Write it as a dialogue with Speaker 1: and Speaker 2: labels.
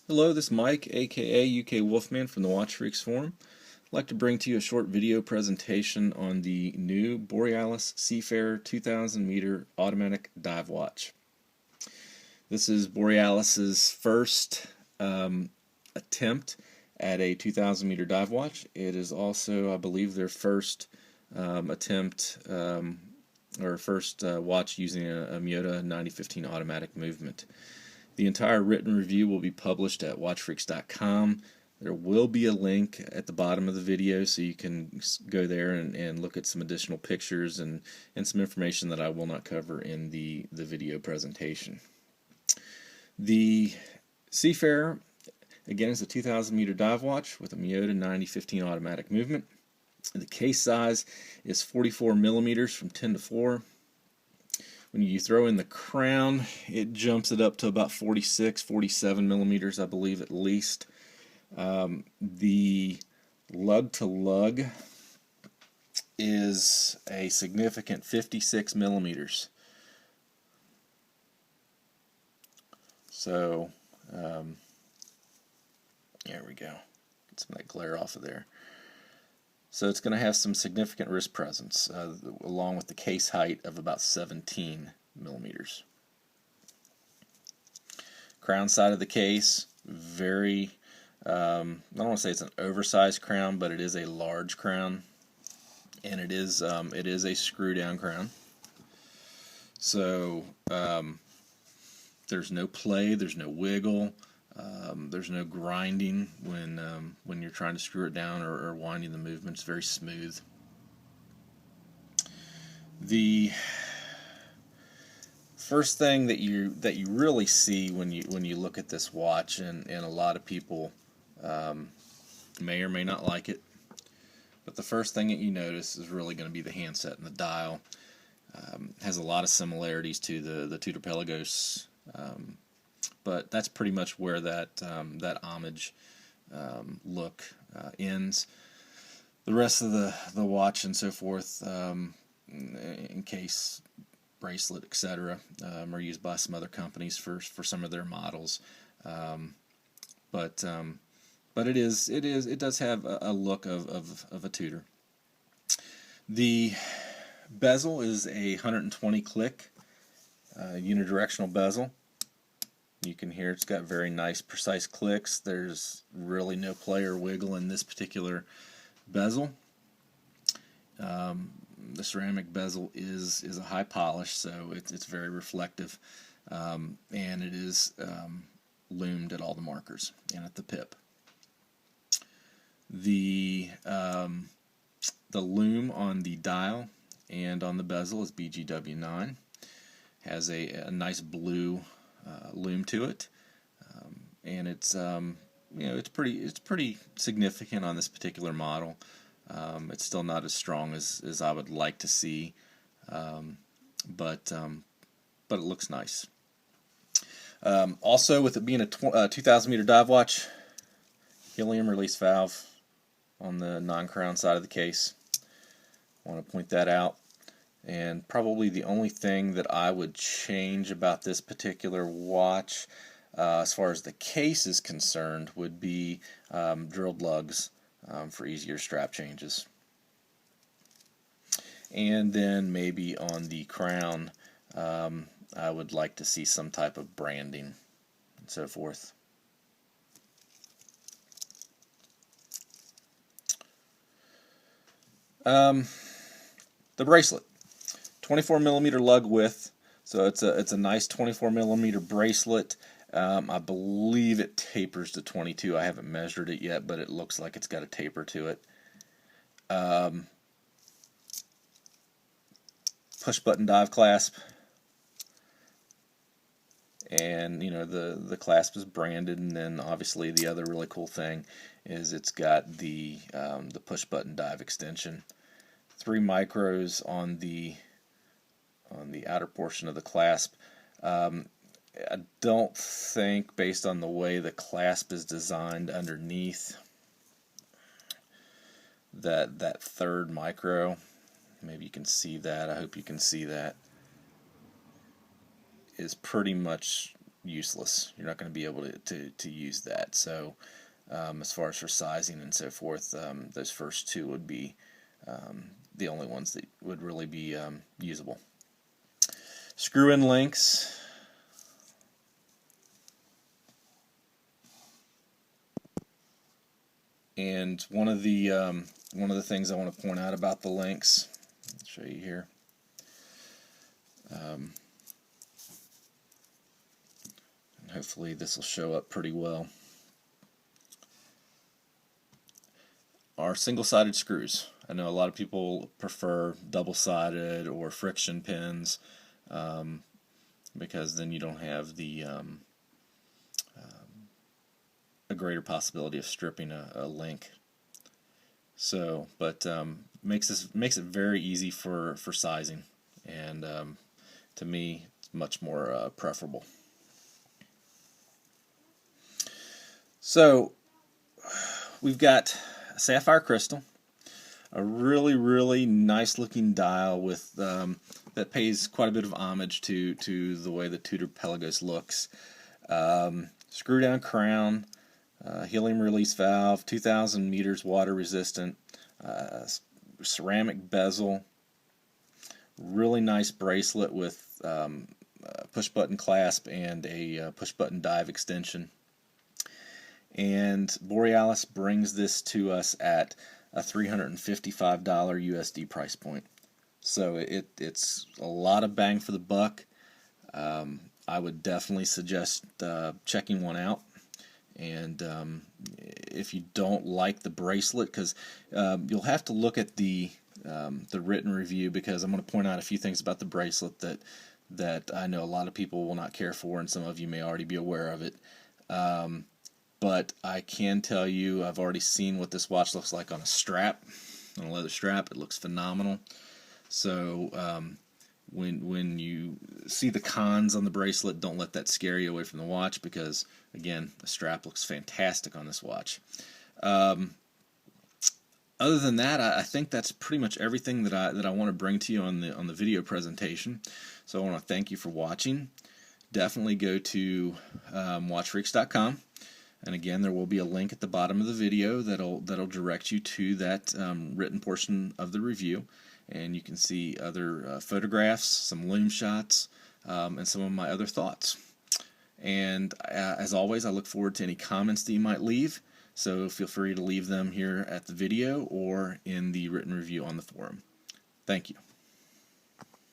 Speaker 1: Hello, this is Mike, aka UK Wolfman from the Watch Freaks Forum. I'd like to bring to you a short video presentation on the new Borealis Seafarer 2000 meter automatic dive watch. This is Borealis's first attempt at a 2000 meter dive watch. It is also, I believe, their first attempt or first watch using a Miyota 9015 automatic movement. The entire written review will be published at watchfreaks.com. There will be a link at the bottom of the video so you can go there and look at some additional pictures and some information that I will not cover in the video presentation. The Seafarer, again, is a 2,000 meter dive watch with a Miyota 9015 automatic movement. The case size is 44 millimeters from 10 to 4. When you throw in the crown, it jumps it up to about 46, 47 millimeters, I believe, at least. The lug-to-lug is a significant 56 millimeters. So, there we go. Get some of that glare off of there. So it's going to have some significant wrist presence, along with the case height of about 17 millimeters. Crown side of the case, very, I don't want to say it's an oversized crown, but it is a large crown, and it is a screw-down crown. So there's no play, there's no wiggle. There's no grinding when you're trying to screw it down or winding the movement. It's very smooth. The first thing that you really see when you look at this watch, and a lot of people may or may not like it, but the first thing that you notice is really going to be the handset and the dial. Has a lot of similarities to the Tudor Pelagos. But that's pretty much where that homage look ends. The rest of the watch and so forth, in case, Bracelet, etc., are used by some other companies for some of their models. But it does have a look of a Tudor. The bezel is a 120 click unidirectional bezel. You can hear it's got very nice, precise clicks. There's really no play or wiggle in this particular bezel. The ceramic bezel is a high polish, so it's very reflective, and it is lumed at all the markers and at the pip. The lume on the dial and on the bezel is BGW9. Has a nice blue lume to it, and it's it's pretty significant on this particular model. It's still not as strong as I would like to see, but it looks nice. Also, with it being a 2,000 meter dive watch, helium release valve on the non-crown side of the case. I want to point that out. And probably the only thing that I would change about this particular watch, as far as the case is concerned, would be drilled lugs for easier strap changes. And then maybe on the crown, I would like to see some type of branding and so forth. The bracelet. 24 millimeter lug width, so it's a nice 24 millimeter bracelet. I believe it tapers to 22. I haven't measured it yet, but it looks like it's got a taper to it. Push button dive clasp, and the clasp is branded. And then obviously the other really cool thing is it's got the push button dive extension. 3 micros on the outer portion of the clasp. I don't think, based on the way the clasp is designed underneath, that third micro, maybe you can see that, I hope you can see that, is pretty much useless. You're not going to be able to use that. So as far as for sizing and so forth, those first two would be the only ones that would really be usable. Screw-in links. And one of the things I want to point out about the links, I'll show you here. And hopefully this will show up pretty well. Are single-sided screws. I know a lot of people prefer double-sided or friction pins because then you don't have the a greater possibility of stripping a link. So, but makes it very easy for sizing, and to me, it's much more preferable. So, we've got a sapphire crystal, a really nice looking dial with that pays quite a bit of homage to the way the Tudor Pelagos looks. Screw down crown. Helium release valve, 2,000 meters water resistant, ceramic bezel, really nice bracelet with push button clasp and a push button dive extension. And Borealis brings this to us at a $355 USD price point. So it's a lot of bang for the buck. I would definitely suggest checking one out. And if you don't like the bracelet, because you'll have to look at the written review, because I'm going to point out a few things about the bracelet that I know a lot of people will not care for, and some of you may already be aware of it. But I can tell you, I've already seen what this watch looks like on a strap, on a leather strap. It looks phenomenal. So when you see the cons on the bracelet, don't let that scare you away from the watch, because again, the strap looks fantastic on this watch. Other than that, I think that's pretty much everything that I want to bring to you on the video presentation. So I want to thank you for watching. Definitely go to watchfreaks.com, and again, there will be a link at the bottom of the video that'll direct you to that written portion of the review. And you can see other photographs, some Lume shots, and some of my other thoughts. And as always, I look forward to any comments that you might leave, so feel free to leave them here at the video or in the written review on the forum. Thank you.